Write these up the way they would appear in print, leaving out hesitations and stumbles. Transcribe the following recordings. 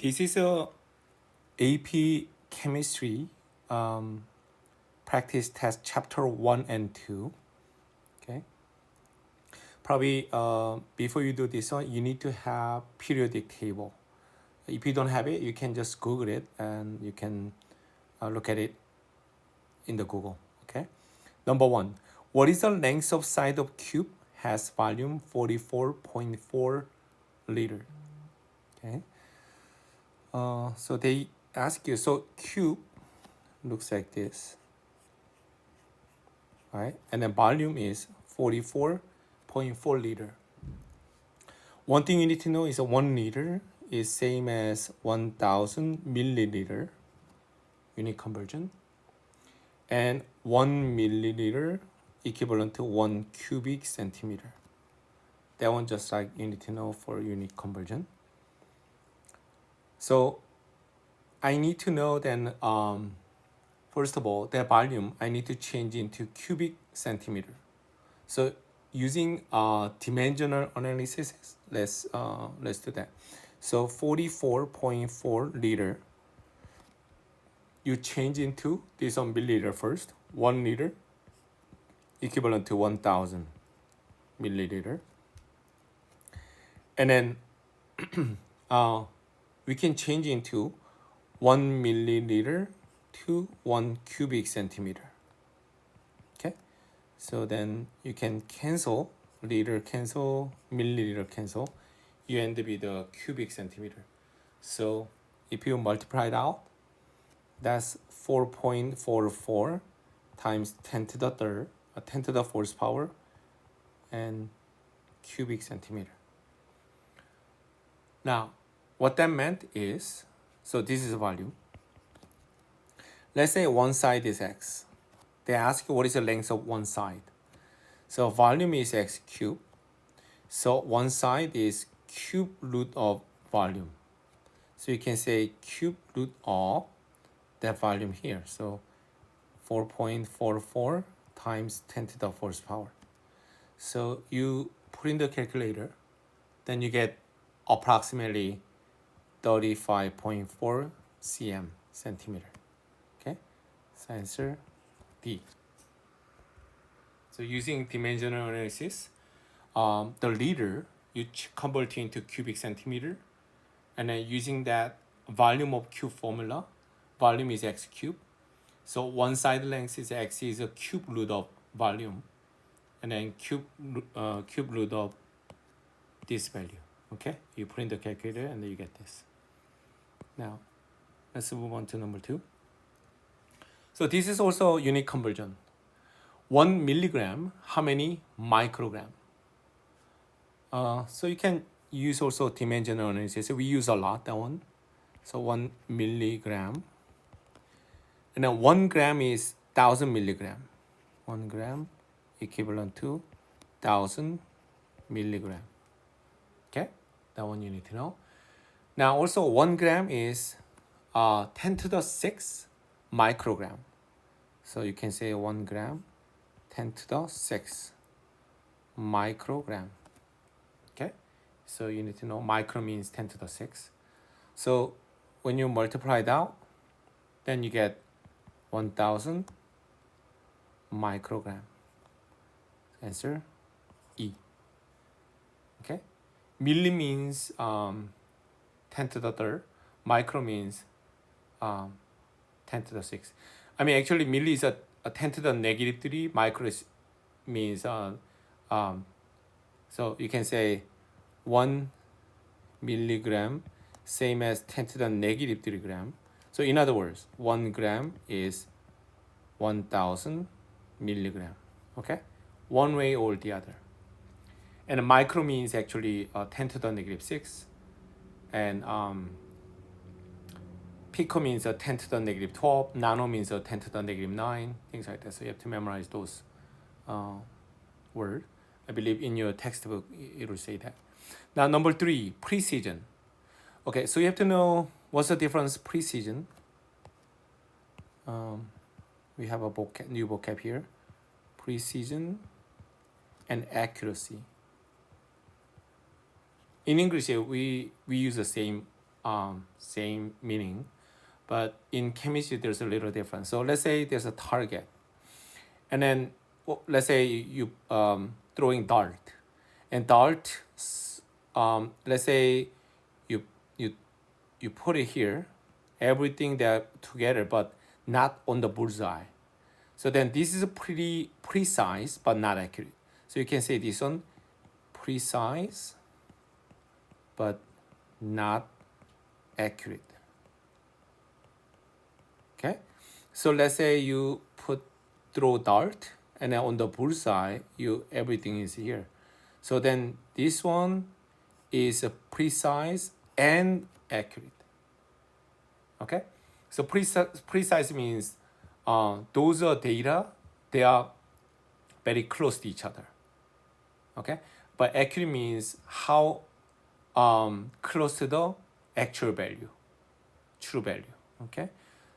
This is a AP Chemistry practice test chapter 1 and 2. Okay. Probably before you do this one, you need to have periodic table. If you don't have it, you can just Google it and you can look at it in the Google. Okay. Number 1, what is the length of side of cube has volume 44.4 liter? Okay. So they ask you, so cube looks like this, right? And then volume is 44.4 liter. One thing you need to know is 1 liter is same as 1000 milliliter unit conversion, and 1 milliliter equivalent to 1 cubic centimeter. That one just like you need to know for unit conversion. So I need to know then first of all, the volume I need to change into cubic centimeter. So using dimensional analysis, let's do that. So 44.4 liter, you change into this on milliliter first. 1 liter equivalent to 1000 milliliter, and then we can change into 1 milliliter to 1 cubic centimeter. Okay, so then you can cancel liter, cancel milliliter, cancel. You end up with the cubic centimeter. So if you multiply it out, that's 4.44 times 10 to the third, 10 to the fourth power, and cubic centimeter. Now, what that meant is, so this is volume. Let's say one side is x. They ask you what is the length of one side. So volume is x cubed. So one side is cube root of volume. So you can say cube root of that volume here. So 4.44 times 10 to the fourth power. So you put in the calculator, then you get approximately 35.4 cm centimeter. Okay, so answer D. So using dimensional analysis, the liter you convert into cubic centimeter, and then using that volume of cube formula, volume is x cubed. So one side length is x is a cube root of volume, and then cube root of this value. Okay, you put in the calculator and then you get this. Now, let's move on to number 2. So this is also unit conversion. 1 milligram, how many microgram? So you can use also dimensional analysis. We use a lot, that one. So 1 milligram. And then 1 gram is 1000 milligram. 1 gram equivalent to 1000 milligram. Okay, that one you need to know. Now also 1 gram is 10 to the 6 microgram. So you can say 1 gram, 10 to the 6 microgram. Okay, so you need to know micro means 10 to the 6. So when you multiply it out, then you get 1000 microgram. Answer E. Okay, milli means 10 to the third. Micro means 10 to the 6. I mean, actually, milli is a 10 to the negative 3. Micro means, so you can say 1 milligram, same as 10 to the negative 3 gram. So in other words, 1 gram is 1000 milligram. Okay, one way or the other. And a micro means actually 10 to the negative 6. And pico means 10 to the negative 12. Nano means 10 to the negative 9. Things like that. So you have to memorize those words. I believe in your textbook it will say that. Now number 3, precision. Okay, so you have to know what's the difference precision. We have a new vocab here. Precision and accuracy. In English, we use the same same meaning, but in chemistry there's a little difference. So let's say there's a target, and then let's say you throwing dart, and dart, let's say you you you put it here, everything that together, but not on the bullseye. So then this is a pretty precise but not accurate. So you can say this one precise but not accurate. Okay, so let's say you throw dart, and then on the bullseye everything is here. So then this one is precise and accurate. Okay, so precise means those are data, they are very close to each other. Okay, but accurate means how close to the actual value, true value. Okay,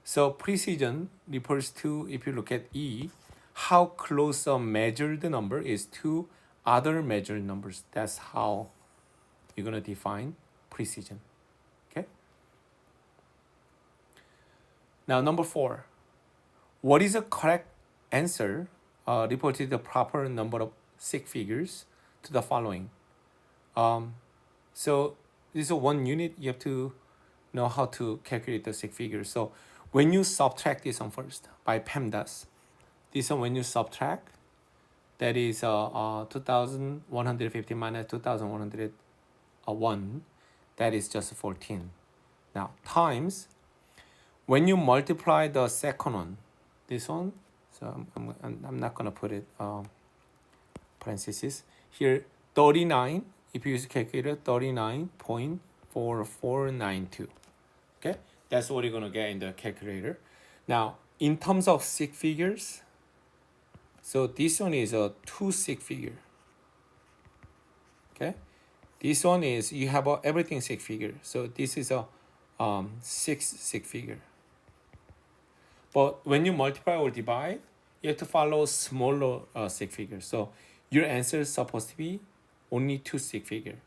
so precision refers to, if you look at E, how close a measured number is to other measured numbers. That's how you're going to define precision. Okay. Now number 4, what is the correct answer reported the proper number of sig figures to the following? So this is one unit, you have to know how to calculate the sig figures. So when you subtract this one first by PEMDAS, this one when you subtract, that is 2150 minus 2101, that is just 14. Now times, when you multiply the second one, this one, so I'm not gonna put it parentheses here, 39, if you use a calculator, 39.4492. Okay, that's what you're gonna get in the calculator. Now in terms of sig figures, so this one is a 2 sig figure. Okay, this one is, you have everything sig figure, so this is a 6 sig figure. But when you multiply or divide, you have to follow smaller sig figures. So your answer is supposed to be only 2 sig figure.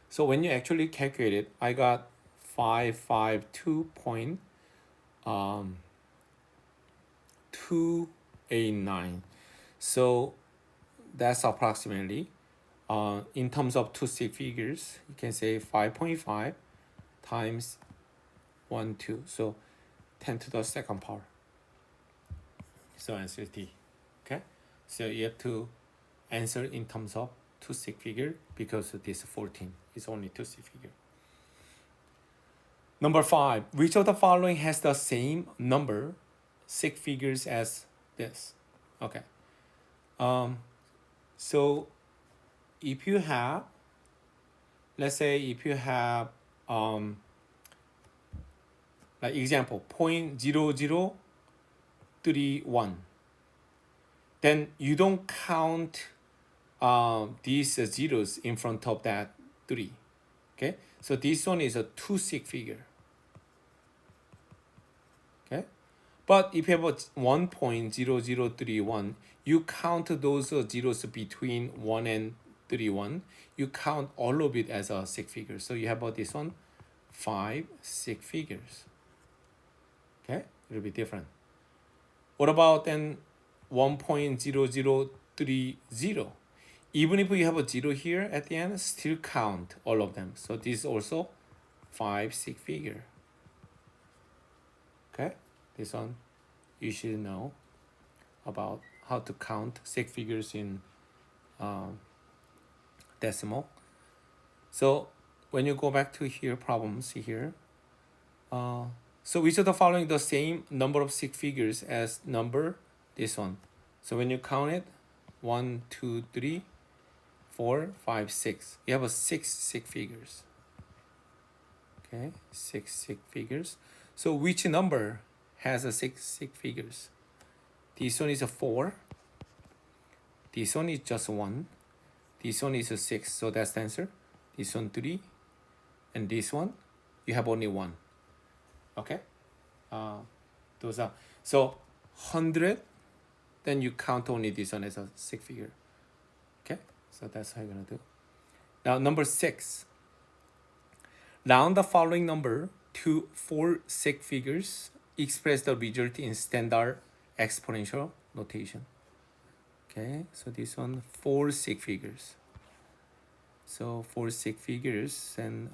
So when you actually calculate it, I got 552.289. So that's approximately, in terms of 2 sig figures, you can say 5.5 times 1, 2. So 10 to the second power. So answer is D. Okay, so you have to answer in terms of 2 sig figure, because this 14 is only 2 sig figure. Number 5, which of the following has the same number sig figures as this? Okay, so if you have, let's say if you have like example 0.0031, then you don't count these zeros in front of that 3. Okay, so this one is a 2 sig figure. Okay, but if you have a 1.0031, you count those zeros between 1 and 31, you count all of it as a sig figure. So you have this one 5 sig figures. Okay, it'll be different. What about then 1.0030? Even if you have a 0 here at the end, still count all of them. So this is also 5 sig figure. Okay, this one you should know about how to count sig figures in decimal. So when you go back to here, problems here, so which of the following the same number of sig figures as number this one? So when you count it, 1, 2, 3, 4, 5, 6. You have a 6 sig figures. Okay, 6 sig figures. So which number has a 6 sig figures? This one is a 4. This one is just 1. This one is a 6. So that's the answer. This one 3, and this one you have only 1. Okay, those are, so 100. Then you count only this one as a sig figure. Okay, so that's how you're gonna do. Now number 6. Round the following number to 4 sig figures. Express the result in standard exponential notation. Okay, so this one 4 sig figures. So 4 sig figures and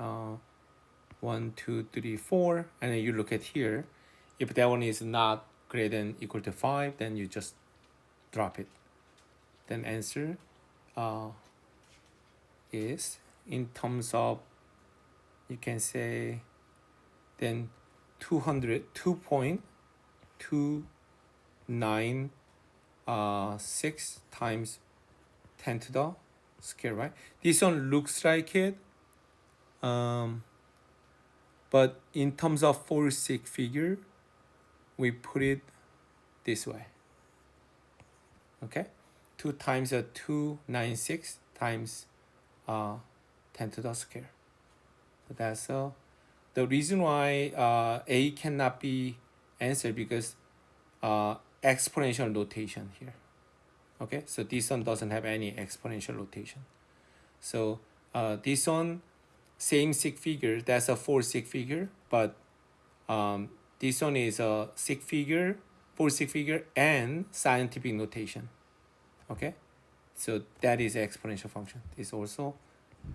1, 2, 3, 4, and then you look at here. If that one is not greater than equal to 5, then you just drop it. Then answer is in terms of, you can say, then 202.296 times 10 to the square, right? This one looks like it, but in terms of 4 sig figure, we put it this way. Okay, 2 times 296 times 10 to the square. So that's the reason why A cannot be answered, because exponential notation here. Okay, so this one doesn't have any exponential notation. So this one, same sig figure, that's a 4 sig figure, but this one is a sig figure, 4 sig figure and scientific notation. Okay, so that is exponential function. This is also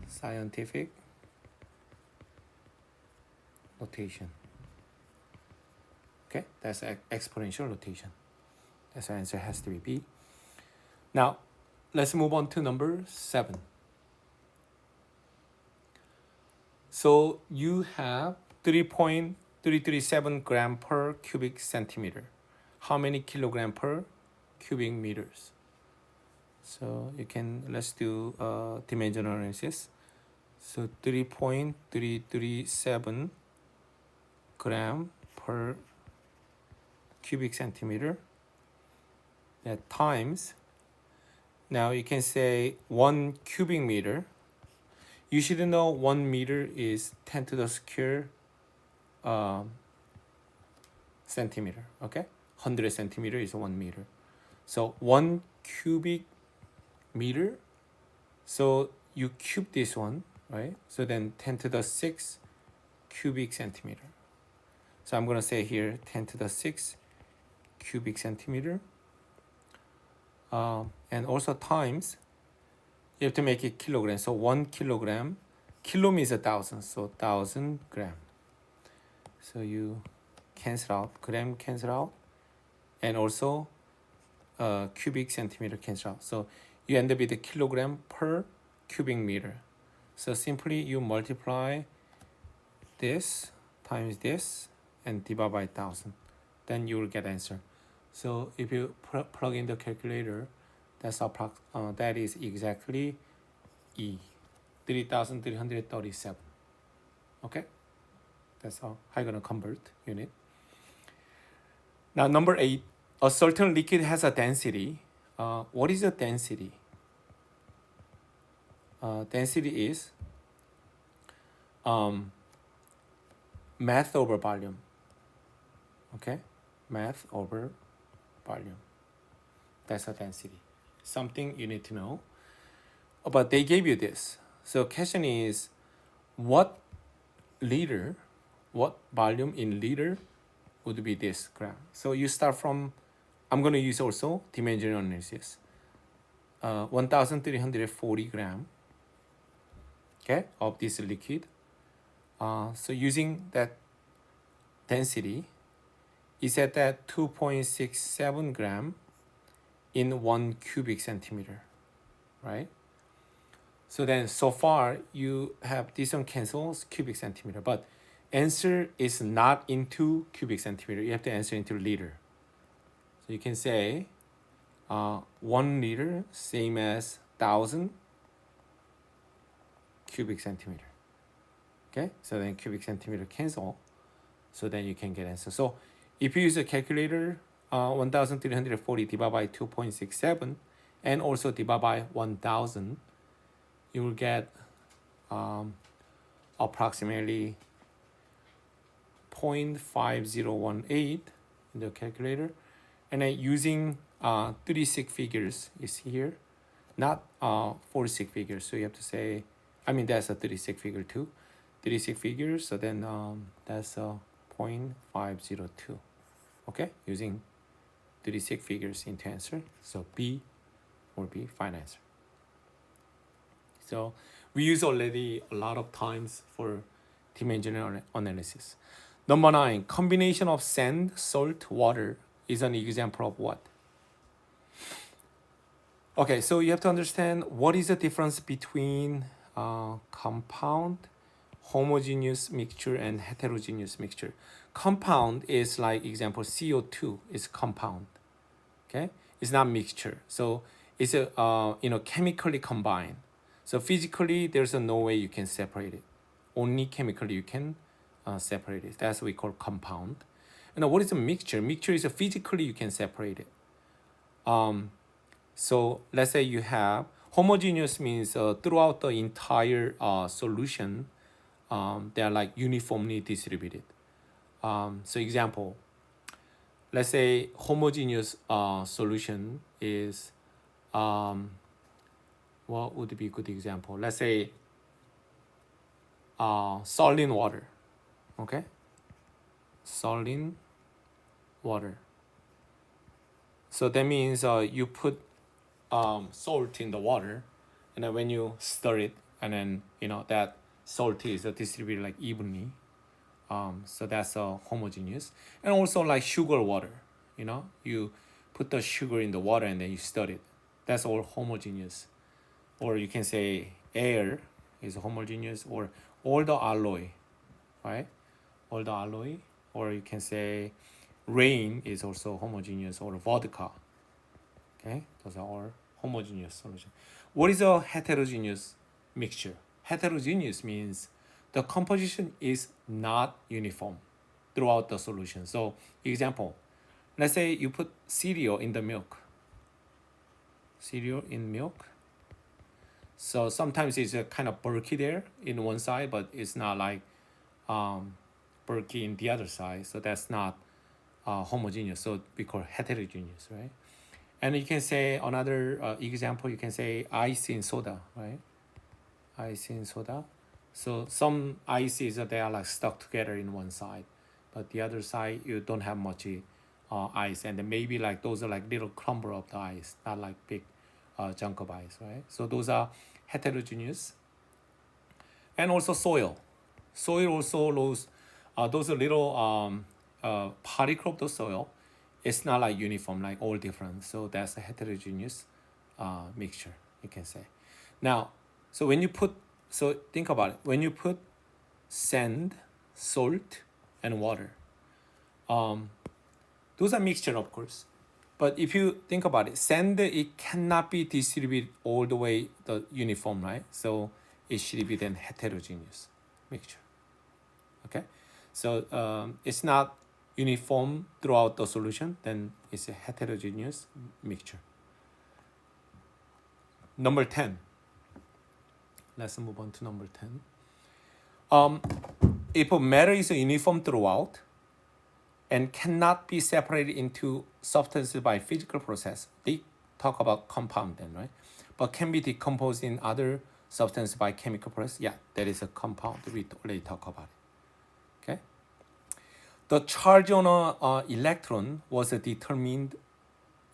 scientific notation. Okay, that's exponential notation. That's the answer has to be B. Now, let's move on to number 7. So you have 3.337 gram per cubic centimeter. How many kilogram per cubic meters? So you can, let's do dimensional analysis. So 3.337 gram per cubic centimeter, that times, now you can say 1 cubic meter. You should know 1 meter is 10 to the square centimeter. Okay, 100 centimeter is 1 meter. So 1 cubic meter, so you cube this one, right? So then 10 to the 6 cubic centimeter. So I'm going to say here 10 to the 6 cubic centimeter. And also times, you have to make it kilogram. So 1 kilogram, kilo means 1,000, so 1,000 gram. So you cancel out, gram cancel out, and also cubic centimeter cancel out. So you end up with a kilogram per cubic meter. So simply you multiply this times this and divide by 1,000. Then you will get answer. So if you plug in the calculator, that is exactly E, 3,337. Okay, that's how you're gonna convert unit. Now number 8, a certain liquid has a density. What is the density? Density is mass over volume. Okay, mass over volume. That's a density. Something you need to know. But they gave you this. So question is, what volume in liter would be this gram? So you start from, I'm going to use also dimensional analysis. 1,340 gram, okay, of this liquid. So using that density, is at that 2.67 gram in 1 cubic centimeter, right? So then so far you have this one cancels cubic centimeter, but answer is not into cubic centimeter. You have to answer into liter. So you can say 1 liter same as 1,000 cubic centimeter. Okay, so then cubic centimeter cancel. So then you can get answer. So if you use a calculator, 1,340 divided by 2.67 and also divide by 1,000, you will get approximately 0.5018 in the calculator. And then using 3 sig figures is here, not 4 sig figures. So you have to say, I mean, that's a 3 sig figure too. 36 figures, so then that's 0.502. Okay, using 36 figures into answer. So B will be final answer. So we use already a lot of times for dimensional analysis. Number 9, combination of sand, salt, water is an example of what? Okay, so you have to understand what is the difference between compound, homogeneous mixture, and heterogeneous mixture. Compound is like example CO2 is compound. Okay, it's not mixture. So it's a chemically combined. So physically, there's no way you can separate it. Only chemically you can separate it. That's what we call compound. And what is a mixture? Mixture is physically you can separate it. So let's say you have homogeneous means throughout the entire solution, they are like uniformly distributed. So example, let's say homogeneous solution is, what would be a good example? Let's say saline water, okay? Saline water. So that means you put salt in the water, and then when you stir it, and then that salt is distributed like evenly. So that's homogeneous. And also like sugar water, you put the sugar in the water and then you stir it. That's all homogeneous. Or you can say air is homogeneous, or all the alloy, right? All the alloy. Or you can say rain is also homogeneous, or vodka. Okay, those are all homogeneous solution. What is a heterogeneous mixture? Heterogeneous means the composition is not uniform throughout the solution. So example, let's say you put cereal in the milk. Cereal in milk. So sometimes it's kind of bulky there in one side, but it's not like bulky in the other side. So that's not homogeneous. So we call heterogeneous, right? And you can say another example, you can say ice in soda, right? Ice in soda. So some ices they are like stuck together in one side, but the other side you don't have much ice, and then maybe like those are like little crumble of the ice, not like big chunk of ice, right? So those are heterogeneous. And also soil. Soil also those are little particle of the soil. It's not like uniform, like all different. So that's a heterogeneous mixture, you can say. Now, so think about it. When you put sand, salt, and water, those are mixture, of course. But if you think about it, sand, it cannot be distributed all the way the uniform, right? So it should be then heterogeneous mixture. Okay, so it's not uniform throughout the solution, then it's a heterogeneous mixture. Number 10. Let's move on to number 10. If a matter is uniform throughout and cannot be separated into substances by physical process, they talk about compound then, right? But can be decomposed in other substances by chemical process, yeah, that is a compound. We already talked about it. Okay. The charge on a electron was determined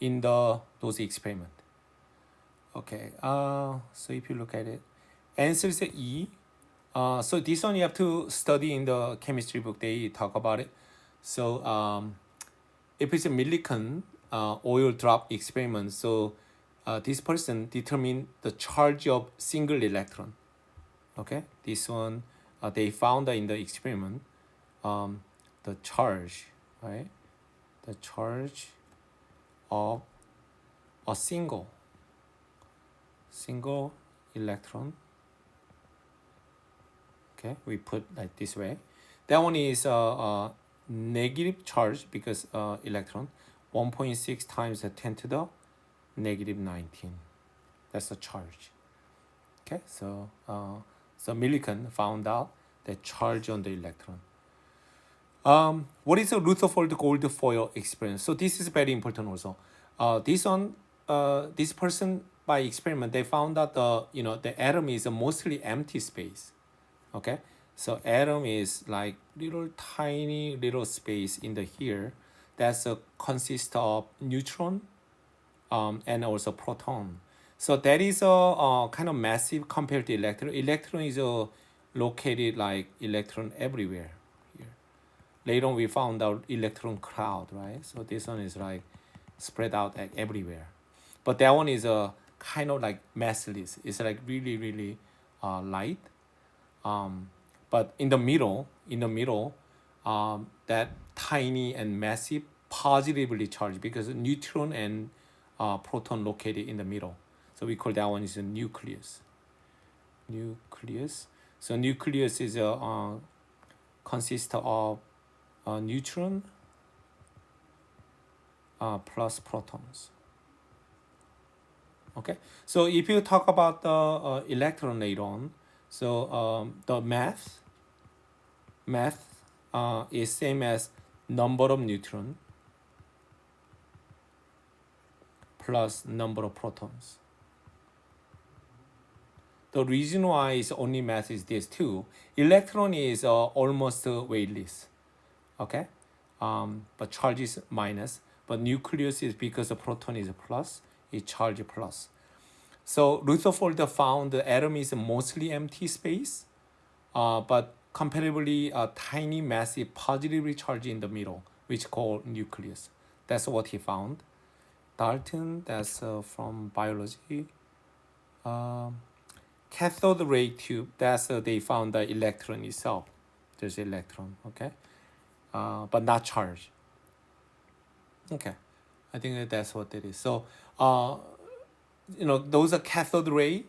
in those experiment. Okay. So if you look at it, answer is E. So this one you have to study in the chemistry book. They talk about it. So if it's a Millikan oil drop experiment, so this person determined the charge of single electron. Okay, this one they found in the experiment the charge, right? The charge of a single electron. Okay, we put like this way. That one is negative charge because electron 1.6 times 10 to the negative 19. That's the charge. Okay, so Millikan found out the charge on the electron. What is the Rutherford gold foil experiment? So this is very important also. This person by experiment they found that the atom is a mostly empty space. Okay, So atom is like little tiny little space in the here that's consists of neutron and also proton. So that is a kind of massive compared to electron. Electron is located like electron everywhere here. Later on we found out electron cloud, right? So this one is like spread out like everywhere. But that one is a kind of like massless. It's like really, really light. But in the middle, that tiny and massive positively charged because neutron and proton located in the middle. So we call that one is a nucleus. Nucleus. So nucleus is a consists of neutron plus protons. Okay. So if you talk about the electron later on, so the math is same as number of neutron plus number of protons. The reason why it's only math is this too. Electron is almost weightless, okay? But charge is minus. But nucleus is because the proton is plus, it charge plus. So Rutherford found the atom is mostly empty space, but comparably a tiny massive positively charged in the middle, which called nucleus. That's what he found. Dalton, that's from biology. Cathode ray tube, that's they found the electron itself. There's electron, okay, but not charged. Okay, I think that's what it is. So, those are cathode ray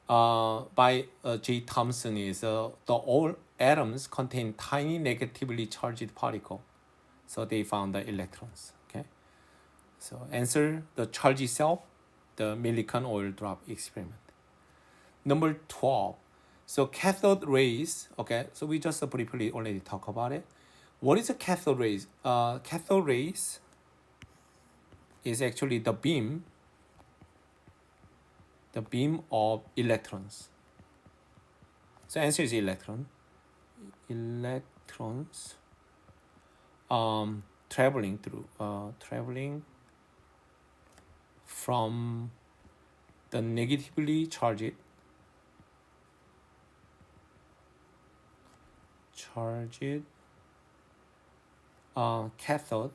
by J. Thomson is the all atoms contain tiny negatively charged particle. So they found the electrons. Okay. So answer the charge itself, the Millikan oil drop experiment. Number 12. So cathode rays. Okay. So we just briefly already talked about it. What is a cathode rays? Cathode rays is actually the beam of electrons. So answer is electrons traveling from the negatively charged cathode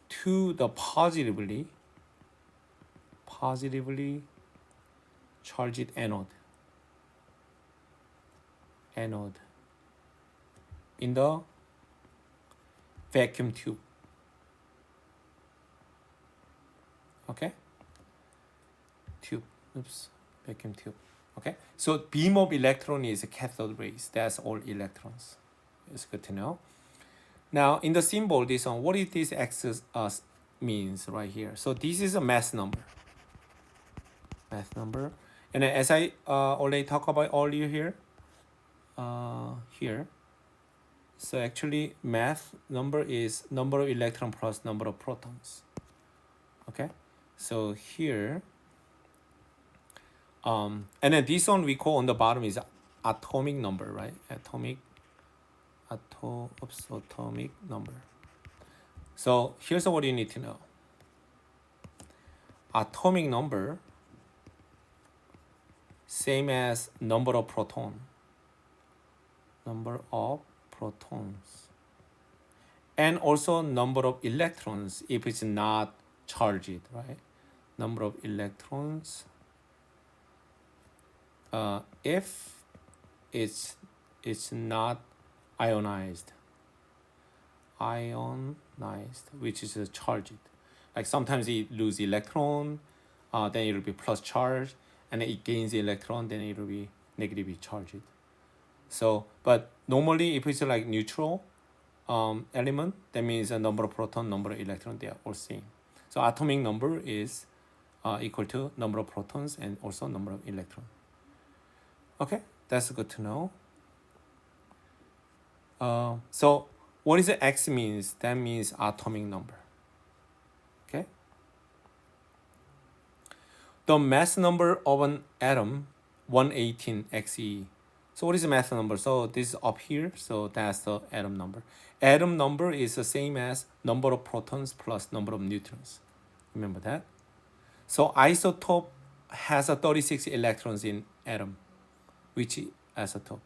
to the positively charged anode in the vacuum tube. Okay, vacuum tube. Okay, so beam of electron is cathode rays. That's all electrons. It's good to know. Now in the symbol, this one, what is this X means right here? So this is a mass number. And as I already talked about earlier here, so actually math number is number of electron plus number of protons. Okay, so here, and then this one we call on the bottom is atomic number, right? Atomic number. So here's what you need to know. Atomic number same as number of protons, and also number of electrons if it's not charged, right? Number of electrons if it's not ionized, which is charged. Like sometimes it lose electron, then it will be plus charge, and then it gains the electron, then it will be negatively charged. So, but normally if it's like neutral element, that means a number of proton, number of electron, they are all same. So atomic number is equal to number of protons and also number of electron. Okay, that's good to know. So what is the X means? That means atomic number. Okay. The mass number of an atom 118 xe. So what is the mass number? So this is up here, so that's the atom number. Atom number is the same as number of protons plus number of neutrons. Remember that? So isotope has a 36 electrons in atom. Which isotope?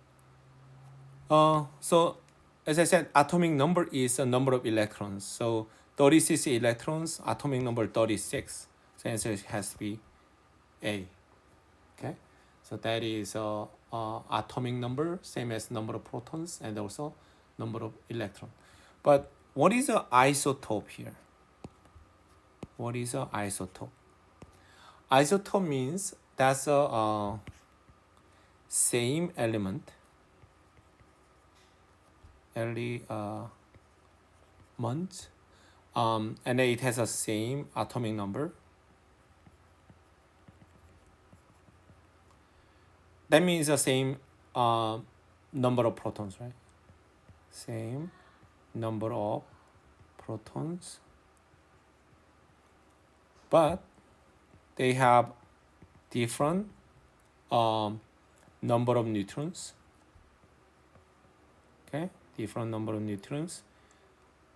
So as I said, atomic number is a number of electrons. So 36 electrons, atomic number 36. So answer has to be A. Okay, so that is atomic number, same as number of protons and also number of electron. But what is an isotope here? What is an isotope? Isotope means that's a same element, and it has a same atomic number. That means the same number of protons, right? Same number of protons, but they have different number of neutrons. Okay, different number of neutrons,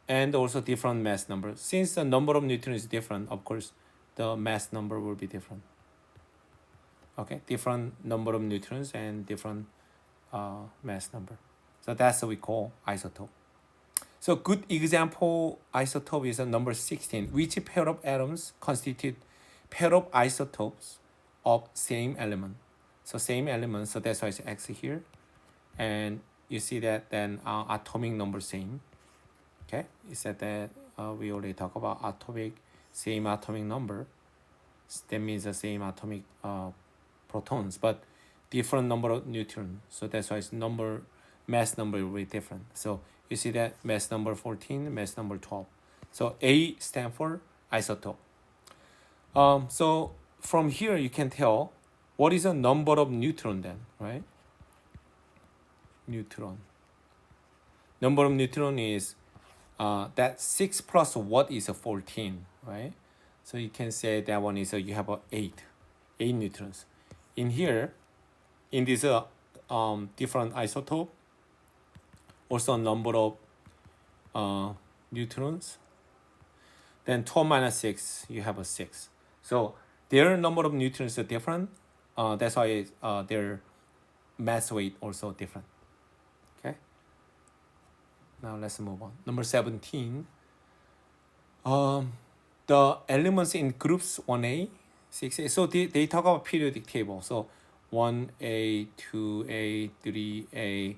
and also different mass number. Since the number of neutrons is different, of course, the mass number will be different. Okay, different number of neutrons and different mass number. So that's what we call isotope. So good example isotope is number 16. Which pair of atoms constitute pair of isotopes of same element? So same element, so that's why it's X here. And you see that then atomic number same. Okay, you said that we already talked about same atomic number. That means the same atomic protons, but different number of neutrons. So that's why it's mass number will be different. So you see that mass number 14, mass number 12. So A stands for isotope. So from here you can tell what is the number of neutron then, right? Neutron. Number of neutron is that 6 plus what is a 14, right? So you can say that one is you have 8 neutrons. In here, in this different isotope, also number of neutrons. Then 12 minus 6, you have a 6. So their number of neutrons are different. That's why their mass weight also different. Okay. Now let's move on. Number 17. The elements in groups 1A, 6A. So they talk about periodic table. So 1A, 2A, 3A,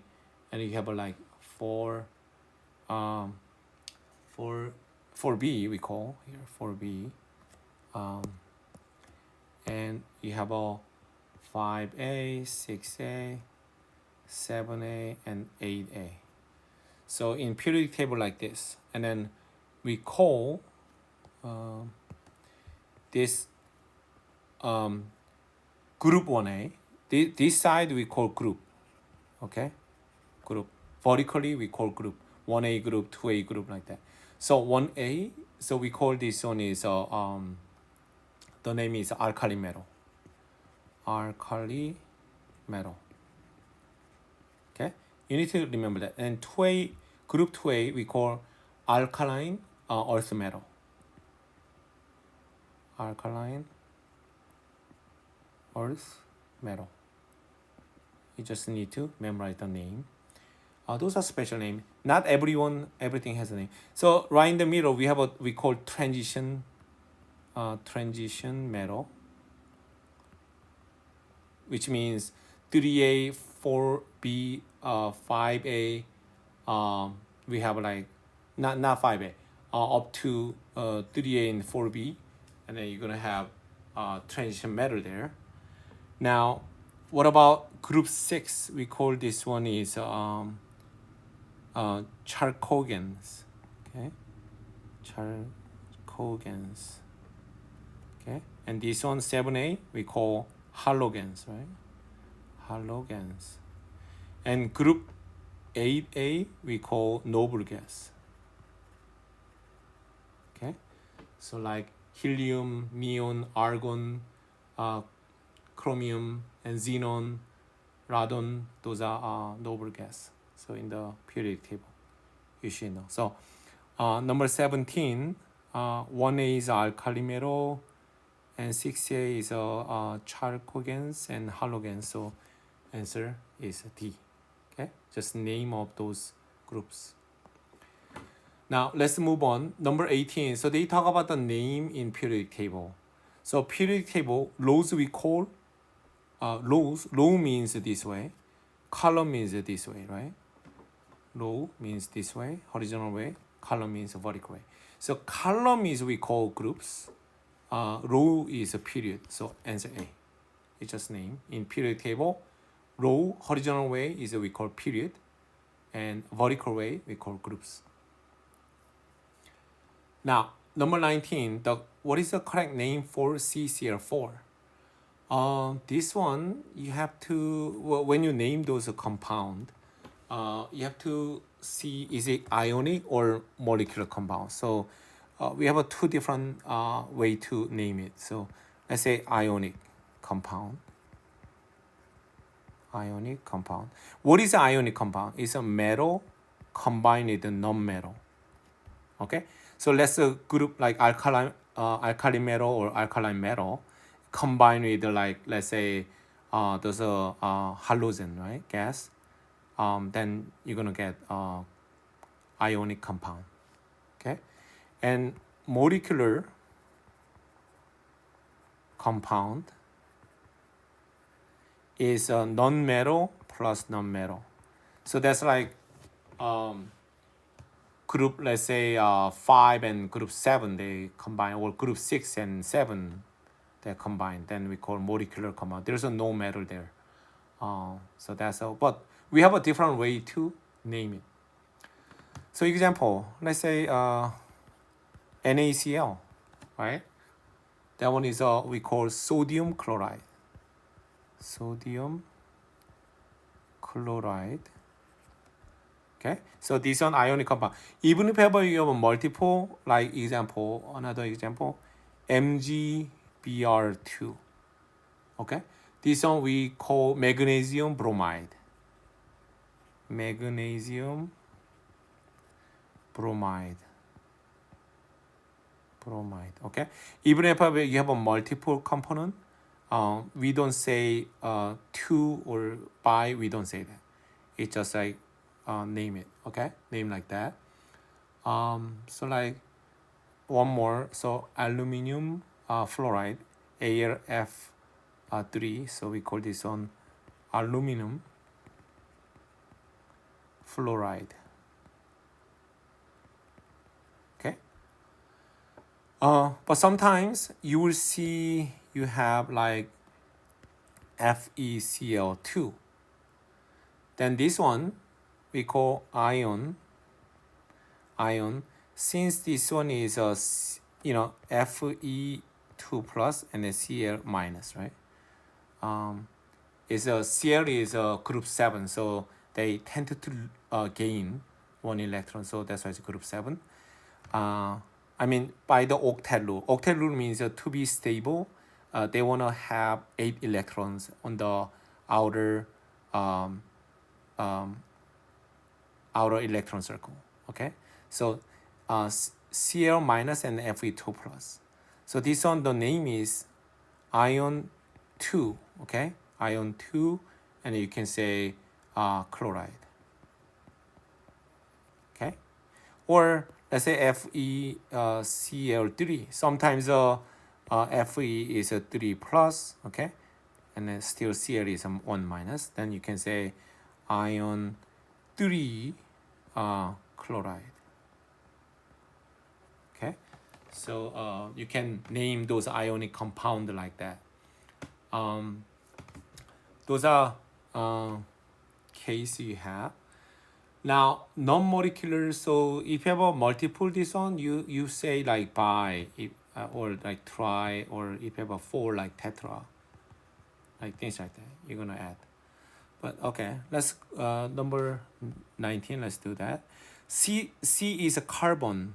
and you have like 4B we call here 4B, and you have a 5A, 6A, 7A, and 8A. So in periodic table like this, and then we call this group 1A. This side we call group. Okay, group. Vertically we call group. 1A group, 2A group, like that. So 1A, so we call this one is the name is alkali metal. Alkali metal. Okay, you need to remember that. And 2A, group 2A, we call alkaline earth metal. Alkaline earth metal. You just need to memorize the name. Those are special names. Not everything has a name. So right in the middle, we have we call transition metal, which means 3A, 4B, 5A. We have like not 5A, up to 3A and 4B, and then you're gonna have transition metal there. Now, what about group 6? We call this one is chalcogens. Okay, chalcogens. Okay, and this one 7A we call halogens, right? Halogens. And group 8A we call noble gas. Okay, so like helium, neon, argon, chromium, and xenon, radon, those are noble gas. So in the periodic table, you should know. So number 17, 1A is alkali metal, and 6A is chalcogens and halogens. So answer is D. Okay, just name of those groups. Now let's move on. Number 18. So they talk about the name in periodic table. So periodic table, rows we call rows. Row means this way, column means this way, right? Row means this way, horizontal way. Column means vertical way. So column is we call groups. Row is a period. So answer A. It's just name in periodic table. Row horizontal way is we call period, and vertical way we call groups. Now number 19. What is the correct name for CCl4? This one you have to, well, when you name those compound, you have to see is it ionic or molecular compound. So we have two different way to name it. So let's say ionic compound. Ionic compound. What is an ionic compound? It's a metal combined with a non-metal. Okay, so let's group like alkali metal or alkaline metal combined with like, let's say there's a halogen, right, gas. Then you're gonna get ionic compound. Okay, and molecular compound is a non-metal plus non-metal. So that's like group, let's say 5 and group 7 they combine, or group 6 and 7 they combine. Then we call molecular compound. There's no metal there. So that's all. But we have a different way to name it. So example, let's say NaCl, right? That one is we call sodium chloride. Sodium chloride. Okay, so this one ionic compound. Even if ever you have a multiple, like example, another example, MgBr2. Okay, this one we call magnesium bromide. Magnesium bromide. Okay, even if you have a multiple component, we don't say 2 or bi. We don't say that. It's just like name it. Okay, name like that. So like one more. So aluminum fluoride, AlF3. So we call this one aluminum fluoride. Okay. But sometimes you will see you have like FeCl2. Then this one we call ion. Since this one is a Fe2 plus and a Cl minus, right? Is a Cl is a group 7, so they tend to gain 1 electron, so that's why it's group 7. I mean, by the octet rule. Octet rule means to be stable, they want to have 8 electrons on the outer outer electron circle. Okay, so Cl minus and Fe2 plus. So this one, the name is ion 2. Okay, ion 2, and you can say chloride. Okay, or let's say FeCl3. Sometimes Fe is a 3 plus. Okay, and then still Cl is 1 minus. Then you can say ion 3 chloride. Okay, so you can name those ionic compound like that. Those are case you have. Now non-molecular. So if you have a multiple this one, you say like bi, or like tri, or if you have a 4 like tetra, like things like that. You're gonna add. But okay, let's number 19. Let's do that. C is a carbon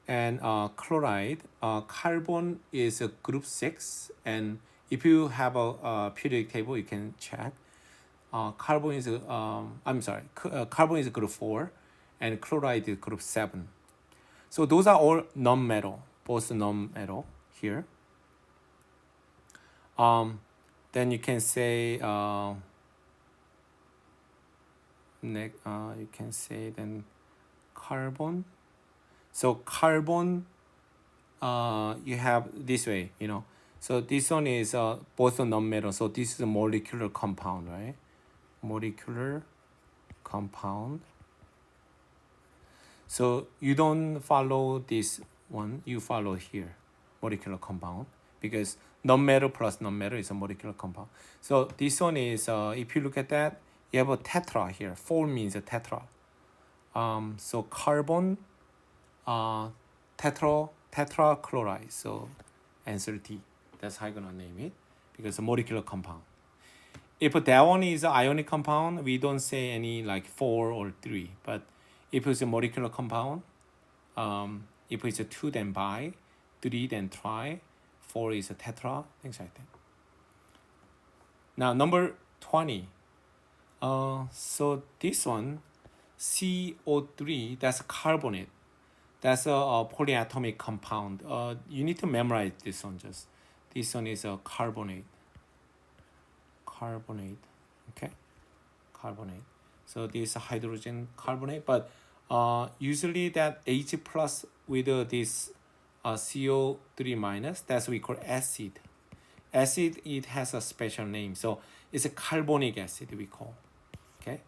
and chloride. Carbon is a group 6, and if you have a periodic table, you can check. Carbon is carbon is group 4, and chloride is group 7. So those are all non-metal, both non-metal here. Then you can say you can say then carbon. So carbon, you have this way, you know. So this one is both a non-metal. So this is a molecular compound, right? Molecular compound. So you don't follow this one, you follow here, molecular compound, because non-metal plus non-metal is a molecular compound. So this one is, if you look at that, you have a tetra here. 4 means a tetra. So carbon, tetrachloride. So answer D. That's how you're gonna name it, because it's a molecular compound. If that one is an ionic compound, we don't say any like 4 or 3. But if it's a molecular compound, if it's a 2, then bi, 3, then tri, 4 is a tetra, things like that. Now number 20. So this one, CO3, that's carbonate. That's a polyatomic compound. You need to memorize this one just. This one is a carbonate. Carbonate, okay? Carbonate. So this is a hydrogen carbonate, but usually that H plus with this CO3 minus, that's what we call acid. Acid, it has a special name. So it's a carbonic acid we call, okay?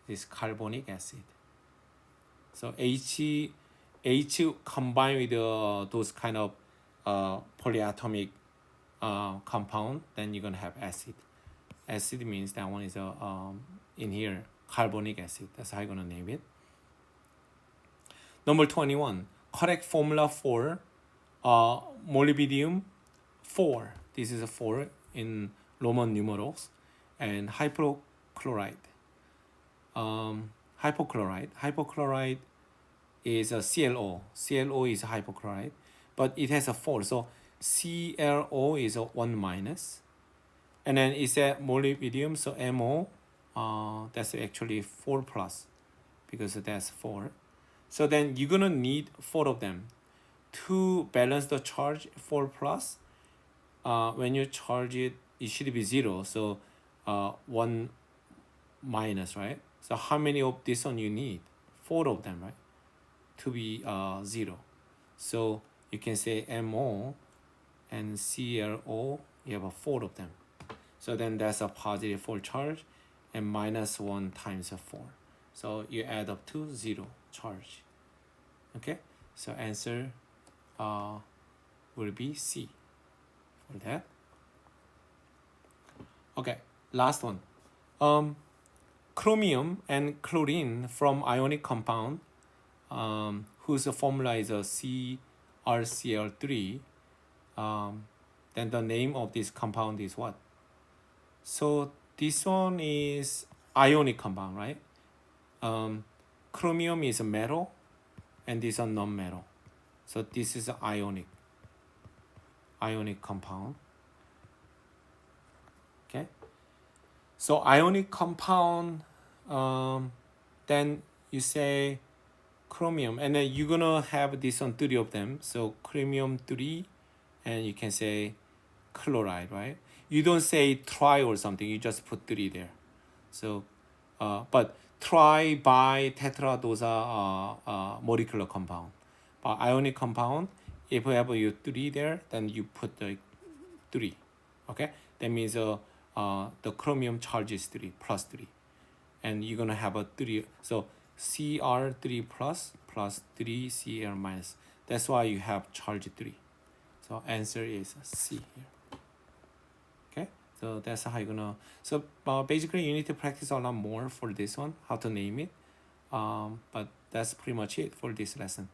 This carbonic acid. So H combined with those kind of polyatomic compound, then you're gonna have acid. Acid means that one is in here, carbonic acid. That's how you're gonna name it. Number 21, correct formula for molybdenum 4. This is a 4 in Roman numerals. And hypochlorite. Hypochlorite is a ClO. ClO is a hypochlorite, but it has a 4. So ClO is a 1 minus. And then it's a molybdenum, so MO, that's actually 4 plus, because that's 4. So then you're gonna need 4 of them to balance the charge. 4 plus, when you charge it, it should be 0. So 1 minus, right? So how many of this one you need? 4 of them, right? To be 0. So you can say MO and ClO, you have 4 of them. So then that's a positive 4 charge, and minus 1 times 4. So you add up to 0 charge. Okay, so answer will be C for that. Okay, last one. Chromium and chlorine from ionic compound, whose formula is a CrCl3. Then the name of this compound is what? So this one is ionic compound, right? Chromium is a metal, and this is a non-metal. So this is an ionic compound. Okay. So ionic compound, then you say chromium, and then you're gonna have this on 3 of them. So chromium 3, and you can say chloride, right? You don't say tri or something, you just put 3 there. So, but tri, bi, tetra, those are molecular compound. But ionic compound, if you have your 3 there, then you put the 3, okay? That means the chromium charge is 3, plus 3. And you're gonna have a 3, so Cr3 plus 3 Cl minus. That's why you have charge 3. So answer is C here. Okay, so that's how you're gonna. So basically, you need to practice a lot more for this one, how to name it. But that's pretty much it for this lesson,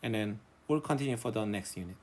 and then we'll continue for the next unit.